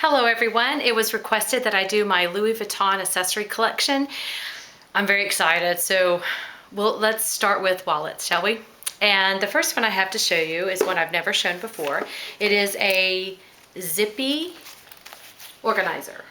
Hello everyone. It was requested that I do my Louis Vuitton accessory collection. I'm very excited. So let's start with wallets, shall we? And the first one I have to show you is one I've never shown before. It is a zippy organizer.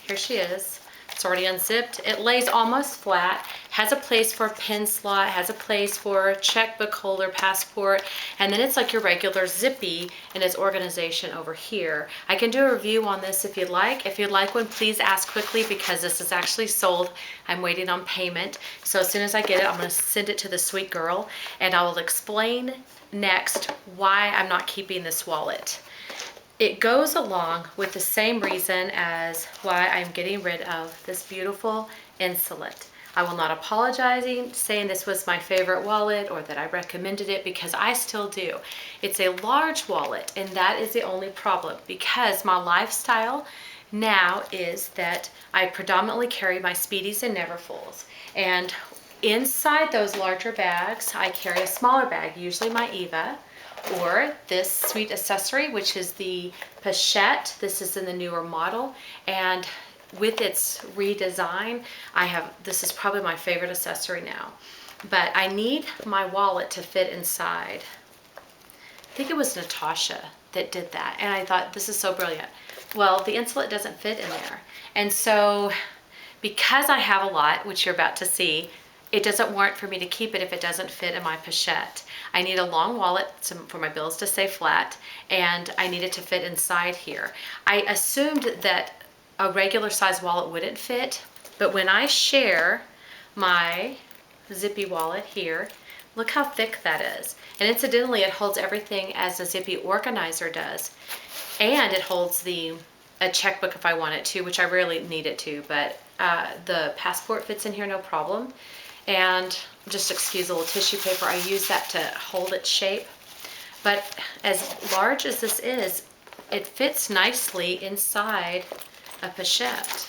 Here she is. It's already unzipped. It lays almost flat, has a place for a pen slot, has a place for a checkbook holder, passport, and then it's like your regular zippy in its organization over here. I can do a review on this if you'd like. If you'd like one, please ask quickly because this is actually sold. I'm waiting on payment. So as soon as I get it, I'm going to send it to the sweet girl and I will explain next why I'm not keeping this wallet. It goes along with the same reason as why I'm getting rid of this beautiful Insolent. I will not apologize saying this was my favorite wallet or that I recommended it because I still do. It's a large wallet and that is the only problem because my lifestyle now is that I predominantly carry my Speedies and Neverfulls. And inside those larger bags, I carry a smaller bag, usually my Eva, or this sweet accessory, which is the pochette. This is in the newer model, and with its redesign, this is probably my favorite accessory now. But I need my wallet to fit inside. I think it was Natasha that did that, and I thought, this is so brilliant. Well, the Insolent doesn't fit in there. And so, because I have a lot, which you're about to see, it doesn't warrant for me to keep it if it doesn't fit in my pochette. I need a long wallet for my bills to stay flat, and I need it to fit inside here. I assumed that a regular size wallet wouldn't fit, but when I share my zippy wallet here, look how thick that is. And incidentally, it holds everything as a zippy organizer does. And it holds a checkbook if I want it to, which I rarely need it to, but the passport fits in here no problem. And just excuse a little tissue paper. I use that to hold its shape. But as large as this is, it fits nicely inside a pochette.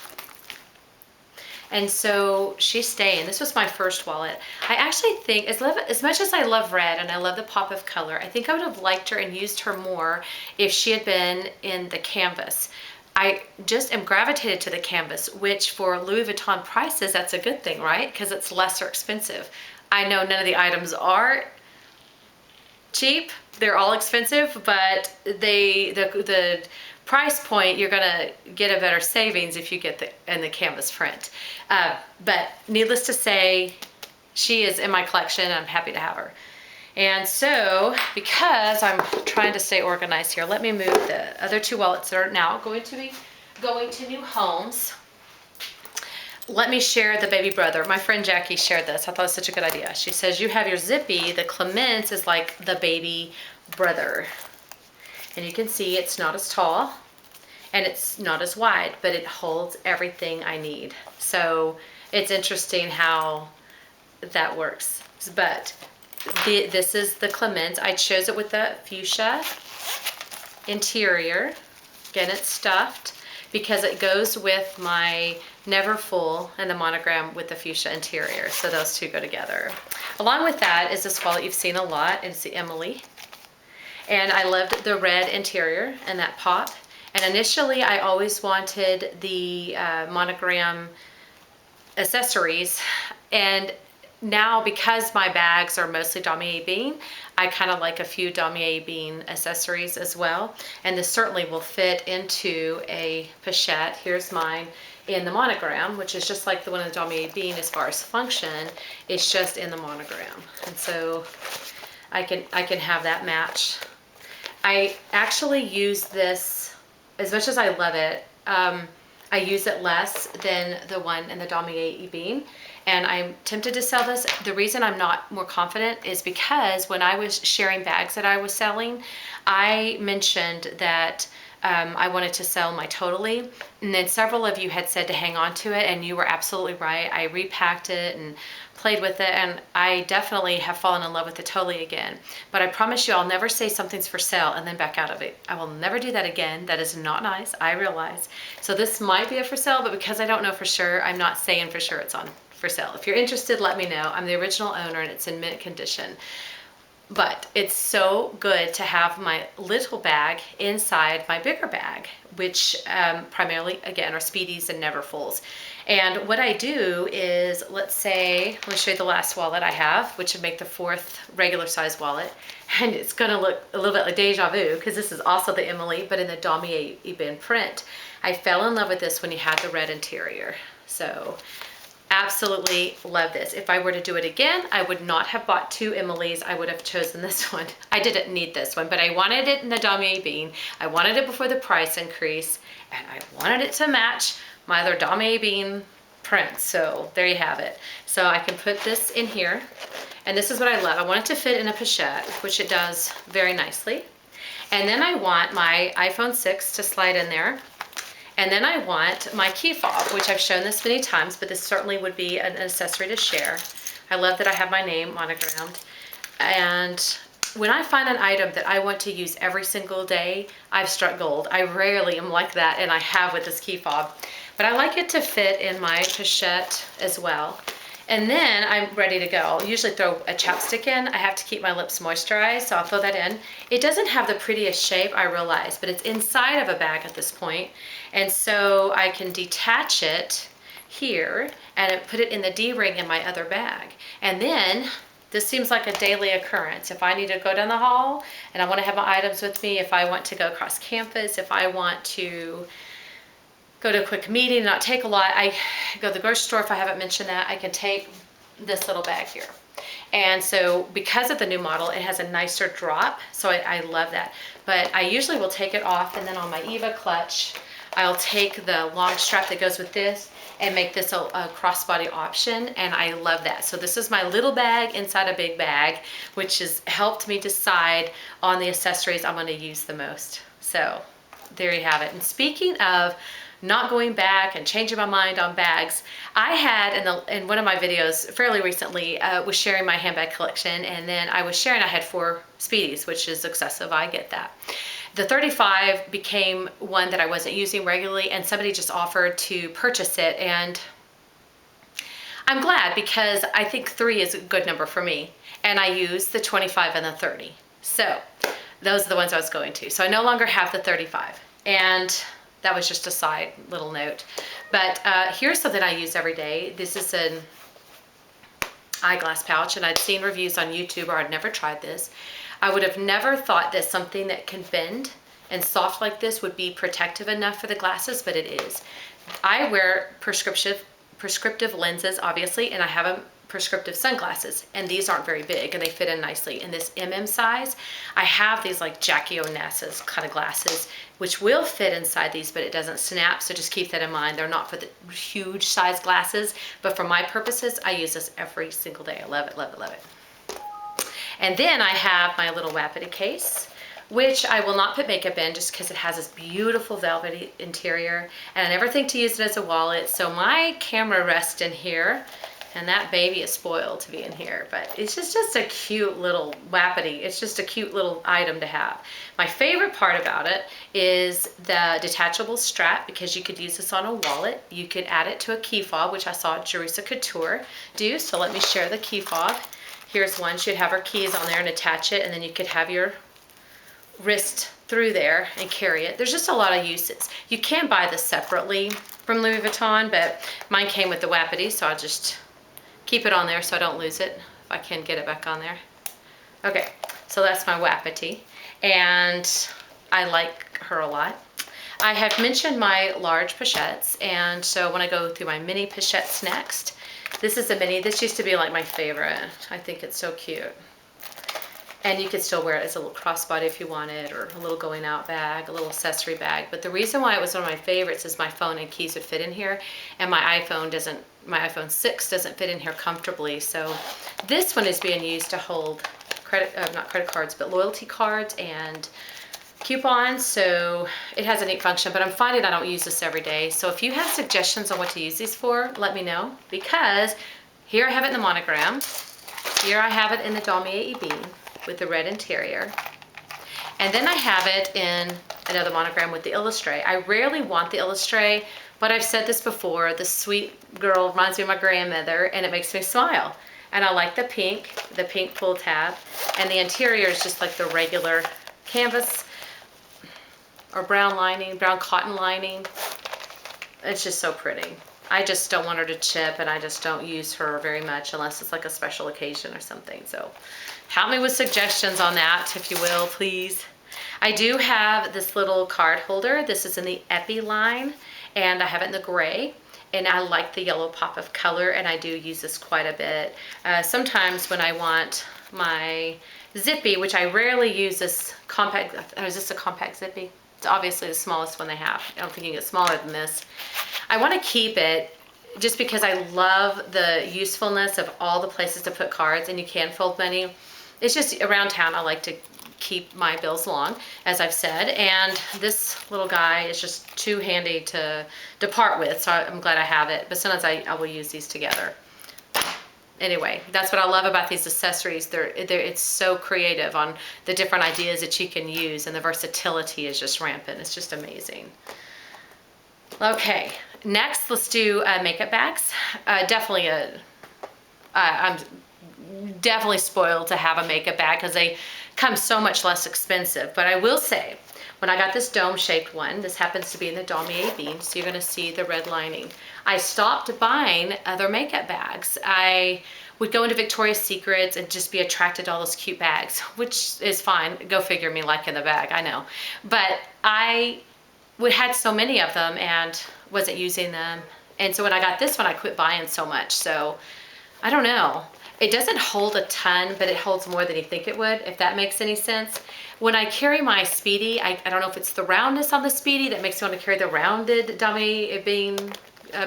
And so she's staying. This was my first wallet. I actually think, as much as I love red and I love the pop of color, I think I would have liked her and used her more if she had been in the canvas. I just am gravitated to the canvas, which for Louis Vuitton prices, that's a good thing, right? Because it's lesser expensive. I know none of the items are cheap. They're all expensive, but the price point, you're gonna get a better savings if you get in the canvas print. But needless to say, she is in my collection and I'm happy to have her. And so, because I'm trying to stay organized here, let me move the other two wallets that are now going to be going to new homes. Let me share the baby brother. My friend Jackie shared this. I thought it was such a good idea. She says, you have your zippy, the Clemence is like the baby brother. And you can see it's not as tall and it's not as wide, but it holds everything I need. So it's interesting how that works. But this is the Clemence. I chose it with the fuchsia interior. Again, it's stuffed because it goes with my Neverfull and the monogram with the fuchsia interior. So those two go together. Along with that is this wallet you've seen a lot. It's the Emily. And I loved the red interior and that pop. And initially I always wanted the monogram accessories, and now because my bags are mostly damier ebene, I kind of like a few damier ebene accessories as well, and this certainly will fit into a pochette. Here's mine in the monogram, which is just like the one in the damier ebene as far as function. It's just in the monogram, and so I can have that match. I actually use this, as much as I love it, I use it less than the one in the damier ebene, and I'm tempted to sell this. The reason I'm not more confident is because when I was sharing bags that I was selling, I mentioned that I wanted to sell my Totally, and then several of you had said to hang on to it, and you were absolutely right. I repacked it and played with it, and I definitely have fallen in love with the Totally again. But I promise you I'll never say something's for sale and then back out of it. I will never do that again. That is not nice, I realize. So this might be a for sale, but because I don't know for sure, I'm not saying for sure it's on for sale. If you're interested, let me know. I'm the original owner and it's in mint condition. But it's so good to have my little bag inside my bigger bag, which primarily, again, are Speedies and Neverfulls. And what I do is, let's say, let me show you the last wallet I have, which would make the 4th regular size wallet. And it's gonna look a little bit like deja vu, because this is also the Emily, but in the Damier Ebene print. I fell in love with this when you had the red interior. So absolutely love this. If I were to do it again, I would not have bought 2 Emily's. I would have chosen this one. I didn't need this one, but I wanted it in the Damier Ebene. I wanted it before the price increase, and I wanted it to match my other Damier Ebene print. So there you have it. So I can put this in here, and this is what I love. I want it to fit in a pochette, which it does very nicely. And then I want my iPhone 6 to slide in there. And then I want my key fob, which I've shown this many times, but this certainly would be an accessory to share. I love that I have my name monogrammed. And when I find an item that I want to use every single day, I've struck gold. I rarely am like that, and I have with this key fob. But I like it to fit in my pochette as well. And then I'm ready to go. I'll usually throw a chapstick in. I have to keep my lips moisturized, so I'll throw that in. It doesn't have the prettiest shape, I realize, but it's inside of a bag at this point. And so I can detach it here and put it in the D-ring in my other bag. And then this seems like a daily occurrence. If I need to go down the hall and I want to have my items with me, if I want to go across campus, if I want to go to a quick meeting and not take a lot, I go to the grocery store. If I haven't mentioned that, I can take this little bag here. And so because of the new model, it has a nicer drop, so I love that. But I usually will take it off, and then on my Eva clutch, I'll take the long strap that goes with this and make this a crossbody option, and I love that. So this is my little bag inside a big bag, which has helped me decide on the accessories I'm going to use the most. So there you have it. And speaking of not going back and changing my mind on bags, I had in one of my videos fairly recently was sharing my handbag collection, and then I was sharing I had 4 Speedies, which is excessive, I get that. The 35 became one that I wasn't using regularly, and somebody just offered to purchase it, and I'm glad, because I think 3 is a good number for me, and I use the 25 and the 30. So those are the ones I was going to. So I no longer have the 35, and that was just a side little note. But here's something I use every day. This is an eyeglass pouch, and I'd seen reviews on YouTube, or I'd never tried this. I would have never thought that something that can bend and soft like this would be protective enough for the glasses, but it is. I wear prescriptive lenses, obviously, and I have a prescriptive sunglasses, and these aren't very big, and they fit in nicely. In this size, I have these like Jackie Onassis kind of glasses, which will fit inside these, but it doesn't snap, so just keep that in mind. They're not for the huge size glasses, but for my purposes, I use this every single day. I love it, love it, love it. And then I have my little Wapiti case, which I will not put makeup in just because it has this beautiful velvety interior, and I never think to use it as a wallet, so my camera rests in here. And that baby is spoiled to be in here, but it's just a cute little Wapiti. It's just a cute little item to have. My favorite part about it is the detachable strap, because you could use this on a wallet. You could add it to a key fob, which I saw Jerisa Couture do, so let me share the key fob. Here's one. She'd have her keys on there and attach it, and then you could have your wrist through there and carry it. There's just a lot of uses. You can buy this separately from Louis Vuitton, but mine came with the Wapiti, so I'll just keep it on there so I don't lose it, if I can get it back on there. Okay, so that's my Wapiti, and I like her a lot. I have mentioned my large pochettes, and so when I go through my mini pochettes next, this is a mini. This used to be like my favorite. I think it's so cute. And you could still wear it as a little crossbody if you wanted, or a little going out bag, a little accessory bag. But the reason why it was one of my favorites is my phone and keys would fit in here, and my iPhone 6 doesn't fit in here comfortably. So this one is being used to hold not credit cards, but loyalty cards and coupons. So it has a neat function, but I'm finding I don't use this every day. So if you have suggestions on what to use these for, let me know, because here I have it in the monogram. Here I have it in the Damier Ebene with the red interior. And then I have it in another monogram with the illustrate. I rarely want the illustrate, but I've said this before, the sweet girl reminds me of my grandmother, and it makes me smile. And I like the pink pull tab. And the interior is just like the regular canvas or brown lining, brown cotton lining. It's just so pretty. I just don't want her to chip, and I just don't use her very much unless it's like a special occasion or something. So help me with suggestions on that, if you will, please. I do have this little card holder. This is in the Epi line, and I have it in the gray. And I like the yellow pop of color, and I do use this quite a bit. Sometimes when I want my zippy, which I rarely use this compact, is this a compact zippy? It's obviously the smallest one they have. I don't think you can get smaller than this. I want to keep it just because I love the usefulness of all the places to put cards, and you can fold money. It's just around town, I like to keep my bills long, as I've said, and this little guy is just too handy to depart with, so I'm glad I have it, but sometimes I will use these together. Anyway, that's what I love about these accessories. It's so creative on the different ideas that you can use, and the versatility is just rampant. It's just amazing. Okay, next let's do makeup bags. I'm definitely spoiled to have a makeup bag because they come so much less expensive. But I will say, when I got this dome-shaped one, this happens to be in the damier bean, so you're going to see the red lining. I stopped buying other makeup bags. I would go into Victoria's Secrets and just be attracted to all those cute bags, which is fine. Go figure, me liking the bag, I know. But I had so many of them and wasn't using them. And so when I got this one, I quit buying so much. So I don't know. It doesn't hold a ton, but it holds more than you think it would, if that makes any sense. When I carry my Speedy, I don't know if it's the roundness on the Speedy that makes me want to carry the rounded damier bean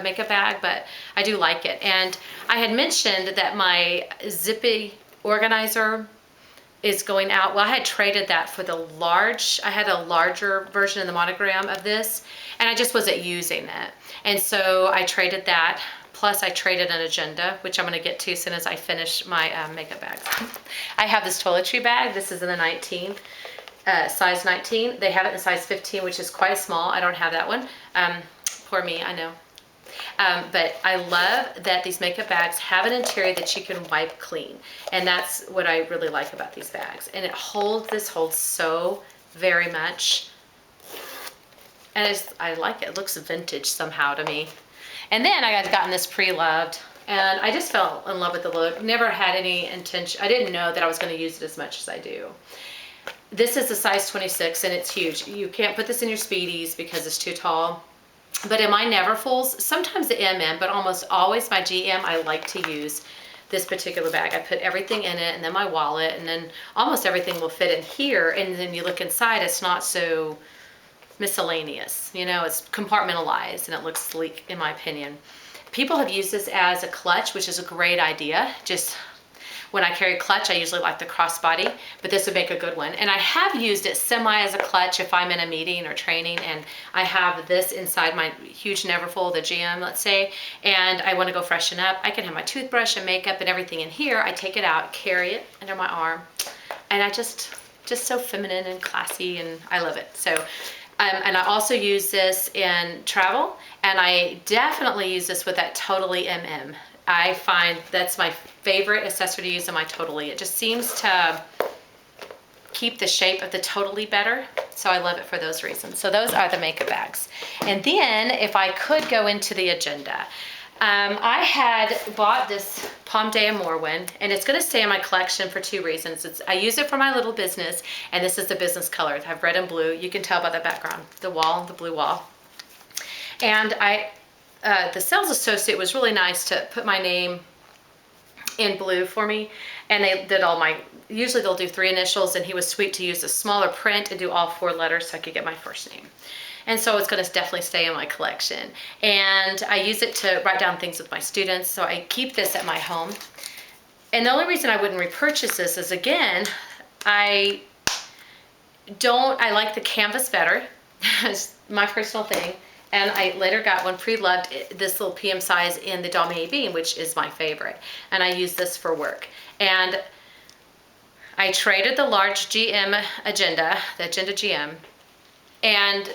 makeup bag, but I do like it. And I had mentioned that my zippy organizer is going out. Well, I had traded that for the large. I had a larger version in the monogram of this, and I just wasn't using it. And so I traded that. Plus I traded an agenda, which I'm going to get to as soon as I finish my makeup bags. I have this toiletry bag. This is in the 19, size 19. They have it in size 15, which is quite small. I don't have that one. Poor me, I know. But I love that these makeup bags have an interior that you can wipe clean. And that's what I really like about these bags. And this holds so very much. And I like it. It looks vintage somehow to me. And then I had gotten this pre-loved, and I just fell in love with the look. Never had any intention. I didn't know that I was going to use it as much as I do. This is a size 26, and it's huge. You can't put this in your Speedies because it's too tall. But in my Neverfulls, sometimes the MM, but almost always my GM, I like to use this particular bag. I put everything in it, and then my wallet, and then almost everything will fit in here. And then you look inside, it's not so miscellaneous, you know, it's compartmentalized and it looks sleek in my opinion. People have used this as a clutch, which is a great idea. Just when I carry clutch, I usually like the crossbody, but this would make a good one. And I have used it semi as a clutch if I'm in a meeting or training and I have this inside my huge Neverfull, the GM, let's say, and I want to go freshen up. I can have my toothbrush and makeup and everything in here. I take it out, carry it under my arm, and I just so feminine and classy, and I love it. So and I also use this in travel, and I definitely use this with that Totally MM. I find that's my favorite accessory to use in my Totally. It just seems to keep the shape of the Totally better, so I love it for those reasons. So those are the makeup bags. And then if I could go into the agenda, I had bought this Pomme d'Amour one, and it's going to stay in my collection for two reasons. I use it for my little business, and this is the business color. I have red and blue. You can tell by the background, the wall, the blue wall. And the sales associate was really nice to put my name in blue for me, and they did usually they'll do 3 initials, and he was sweet to use a smaller print and do all 4 letters so I could get my first name. And so it's going to definitely stay in my collection. And I use it to write down things with my students, so I keep this at my home. And the only reason I wouldn't repurchase this is, again, I like the canvas better. It's my personal thing. And I later got one pre-loved, this little PM size in the damier bean, which is my favorite. And I use this for work. And I traded the large GM agenda, the Agenda GM, and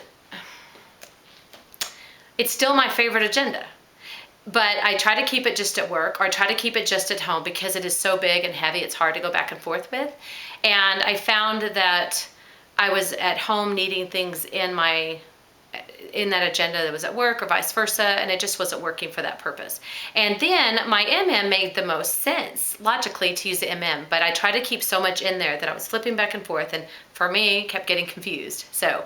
it's still my favorite agenda. but I try to keep it just at work, or I try to keep it just at home because it is so big and heavy, it's hard to go back and forth with. And I found that I was at home needing things in that agenda that was at work, or vice versa, and it just wasn't working for that purpose. And then my made the most sense logically to use the but I tried to keep so much in there that I was flipping back and forth, and for me kept getting confused. So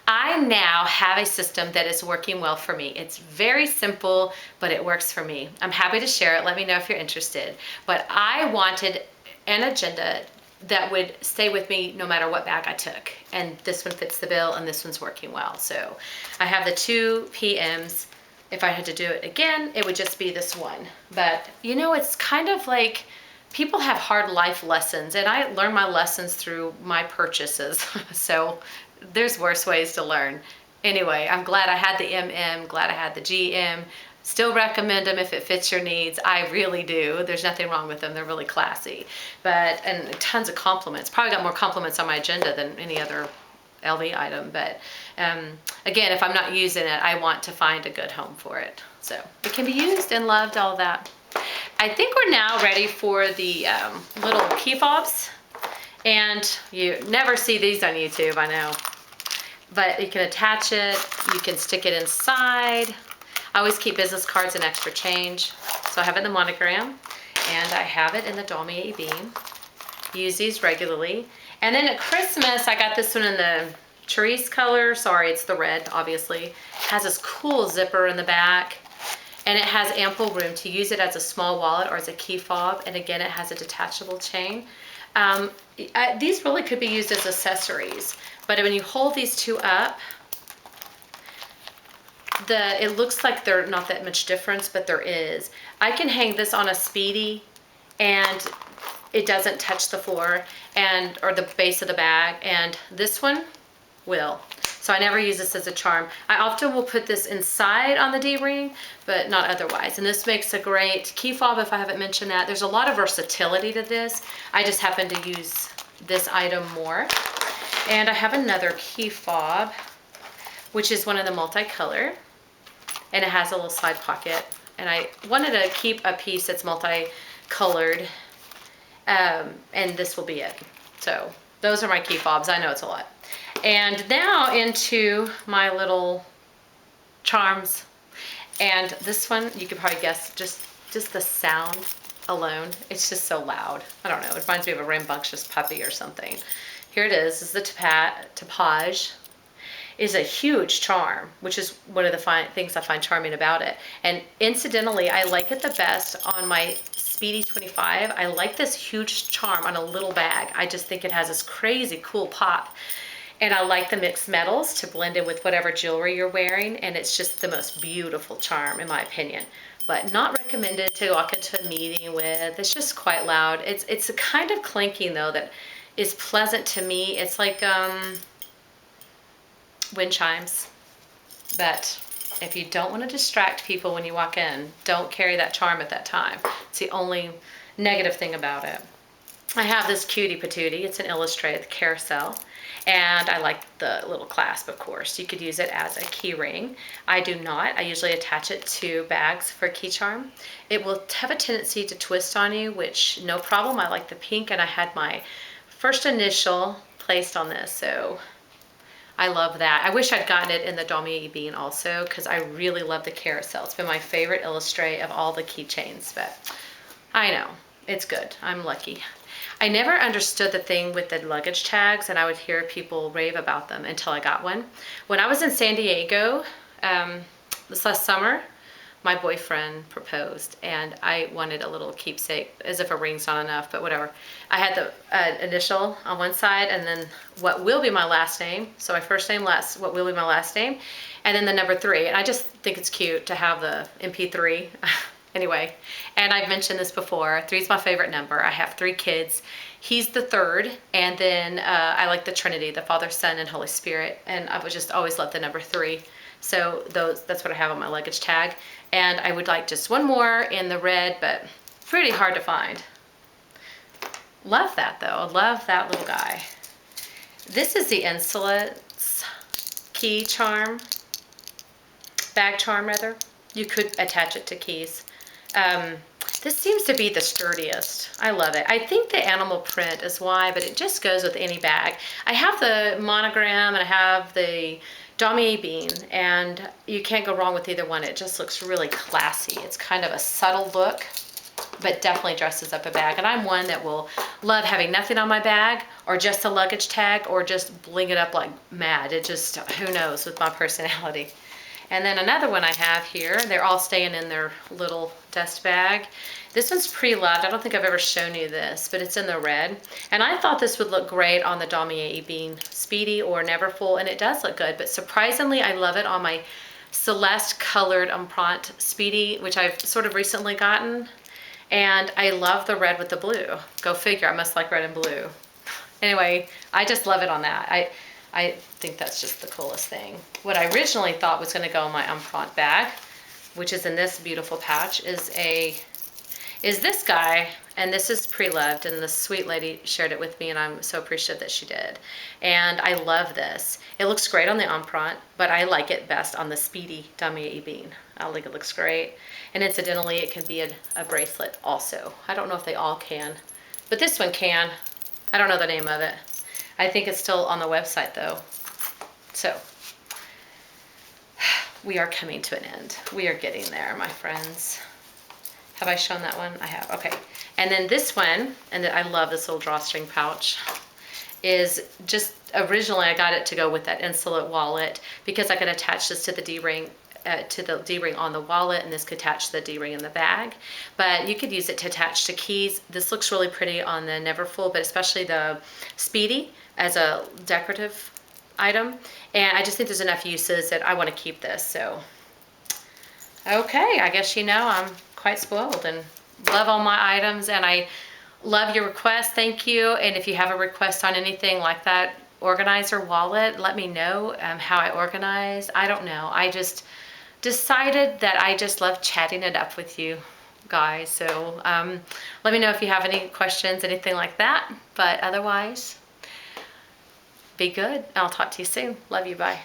I now have a system that is working well for me. It's very simple, but it works for me. I'm happy to share it. Let me know if you're interested. But I wanted an agenda that would stay with me no matter what bag I took. And this one fits the bill, and this one's working well. So I have the 2 PMs. If I had to do it again, it would just be this one. But you know, it's kind of like people have hard life lessons, and I learn my lessons through my purchases. So there's worse ways to learn. Anyway, I'm glad I had the glad I had the GM. Still recommend them if it fits your needs. I really do. There's nothing wrong with them. They're really classy. And tons of compliments. Probably got more compliments on my agenda than any other LV item. But again, if I'm not using it, I want to find a good home for it. So it can be used and loved, all that. I think we're now ready for the little key fobs. And you never see these on YouTube, I know. But you can attach it. You can stick it inside. I always keep business cards and extra change. So I have it in the monogram, and I have it in the Damier Ebene. Use these regularly. And then at Christmas, I got this one in the cerise color. Sorry, it's the red, obviously. It has this cool zipper in the back, and it has ample room to use it as a small wallet or as a key fob. And again, it has a detachable chain. These really could be used as accessories, but when you hold these 2 up, it looks like they're not that much difference, but there is. I can hang this on a Speedy and it doesn't touch the floor or the base of the bag, and this one will. So I never use this as a charm. I often will put this inside on the D-ring, but not otherwise. And this makes a great key fob if I haven't mentioned that. There's a lot of versatility to this. I just happen to use this item more. And I have another key fob, which is one of the multicolor. And it has a little side pocket. And I wanted to keep a piece that's multicolored. And this will be it. So those are my key fobs. I know it's a lot. And now into my little charms. And this one, you could probably guess just the sound alone. It's just so loud. I don't know. It reminds me of a rambunctious puppy or something. Here it is. This is the tapage. Is a huge charm, which is one of the things I find charming about it. And incidentally, I like it the best on my Speedy 25. I like this huge charm on a little bag. I just think it has this crazy cool pop. And I like the mixed metals to blend in with whatever jewelry you're wearing. And it's just the most beautiful charm, in my opinion. But not recommended to walk into a meeting with. It's just quite loud. It's a kind of clinking, though, that is pleasant to me. It's like wind chimes. But if you don't want to distract people when you walk in, don't carry that charm at that time. It's the only negative thing about it. I have this cutie patootie. It's an illustrated carousel. And I like the little clasp, of course. You could use it as a key ring. I do not. I usually attach it to bags for a key charm. It will have a tendency to twist on you, which no problem. I like the pink, and I had my first initial placed on this, so I love that. I wish I'd gotten it in the Damier Ebene also, because I really love the carousel. It's been my favorite illustrate of all the keychains, but I know, it's good. I'm lucky. I never understood the thing with the luggage tags, and I would hear people rave about them until I got one. When I was in San Diego this last summer, my boyfriend proposed, and I wanted a little keepsake, as if a ring's not enough, but whatever. I had the initial on one side, and then what will be my last name. So my first name, what will be my last name, and then the number 3. And I just think it's cute to have the MP3. Anyway, and I've mentioned this before, 3 is my favorite number. I have 3 kids. He's the 3rd, and then I like the Trinity, the Father, Son, and Holy Spirit, and I would just always love the number 3. So that's what I have on my luggage tag. And I would like just one more in the red, but pretty hard to find. Love that, though. Love that little guy. This is the Insolence key charm, bag charm rather. You could attach it to keys. Um, this seems to be the sturdiest. I love it. I think the animal print is why, but it just goes with any bag. I have the monogram and I have the damier bean, and you can't go wrong with either one. It just looks really classy. It's kind of a subtle look, but definitely dresses up a bag. And I'm one that will love having nothing on my bag, or just a luggage tag, or just bling it up like mad. It just, who knows, with my personality. And then another one I have here, they're all staying in their little dust bag. This one's pre-loved. I don't think I've ever shown you this, but it's in the red. And I thought this would look great on the damier bean Speedy or Neverfull, and it does look good. But surprisingly, I love it on my Celeste colored Empreinte Speedy, which I've sort of recently gotten. And I love the red with the blue. Go figure, I must like red and blue. Anyway, I just love it on that. I think that's just the coolest thing. What I originally thought was going to go in my Empreinte bag, which is in this beautiful pouch, is this guy, and this is pre-loved, and the sweet lady shared it with me, and I'm so appreciative that she did. And I love this. It looks great on the Empreinte, but I like it best on the Speedy damier bean. I think it looks great. And incidentally, it can be a bracelet also. I don't know if they all can, but this one can. I don't know the name of it. I think it's still on the website though. So we are coming to an end. We are getting there, my friends. Have I shown that one? I have, okay. And then this one, and I love this little drawstring pouch, is just, originally I got it to go with that Insolent wallet because I could attach this to the D-ring, on the wallet, and this could attach to the D-ring in the bag. But you could use it to attach to keys. This looks really pretty on the Neverfull, but especially the Speedy as a decorative item. And I just think there's enough uses that I want to keep this. So, okay, I guess you know I'm quite spoiled and love all my items, and I love your requests. Thank you. And if you have a request on anything like that organizer wallet, let me know how I organize. I don't know. I just decided that I just love chatting it up with you guys. So let me know if you have any questions, anything like that. But otherwise, be good. I'll talk to you soon. Love you. Bye.